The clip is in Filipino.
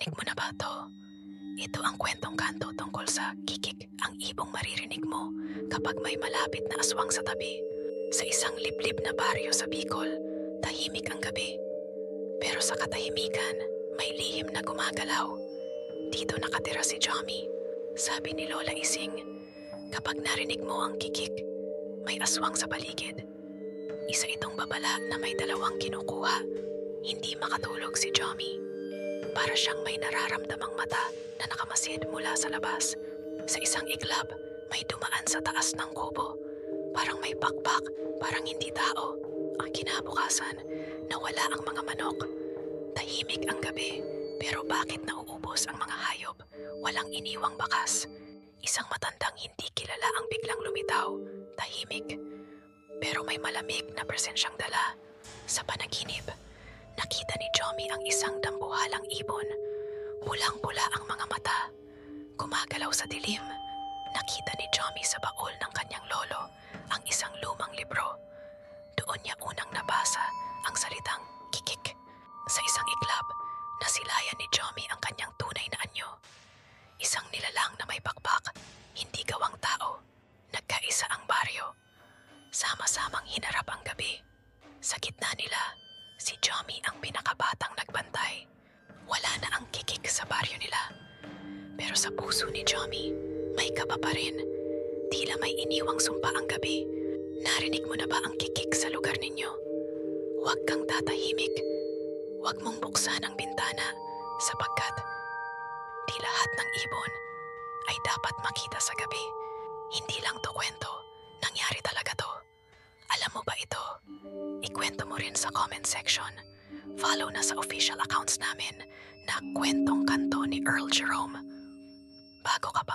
Narinig mo na ba to? Ito ang kwentong kanto tungkol sa kikik ang ibong maririnig mo kapag may malapit na aswang sa tabi. Sa isang liblib na baryo sa Bicol, tahimik ang gabi. Pero sa katahimikan, may lihim na gumagalaw. Dito nakatira si Jomi. Sabi ni Lola Ising, kapag narinig mo ang kikik, may aswang sa paligid. Isa itong babala na may dalawang kinukuha. Hindi makatulog si Jomi. Para siyang may nararamdamang mata na nakamasid mula sa labas. Sa isang iglap, may dumaan sa taas ng kubo. Parang may pakpak, parang hindi tao. Ang kinabukasan, nawala ang mga manok. Tahimik ang gabi, pero bakit nauubos ang mga hayop? Walang iniwang bakas. Isang matandang hindi kilala ang biglang lumitaw. Tahimik, pero may malamig na presensyang dala. Sa panaginip, nakita ni Jomi ang isang dambuhalang ibon. Pulang-pula ang mga mata. Gumagalaw sa dilim. Nakita ni Jomi sa baol ng kanyang lolo ang isang lumang libro. Doon niya unang nabasa ang salitang kikik. Sa isang iglap, nasilayan ni Jomi ang kanyang tunay na anyo. Isang nilalang na may bakbak, hindi gawang tao. Nagkaisa ang baryo. Sama-samang hinarap ang gabi. Sa gitna nila, si Jomi ang pinakabatang nagbantay. Wala na ang kikik sa baryo nila. Pero sa puso ni Jomi, may kaba pa rin. Tila may iniwang sumpa ang gabi. Narinig mo na ba ang kikik sa lugar ninyo? Huwag kang tatahimik. Huwag mong buksan ang bintana sapagkat di lahat ng ibon ay dapat makita sa gabi. Hindi lang to kwento. Nangyari talaga to. Alam mo ba ito? Ikwento mo rin sa comment section. Follow na sa official accounts namin na Kwentong Kanto ni Earl Jerome. Bago ka pa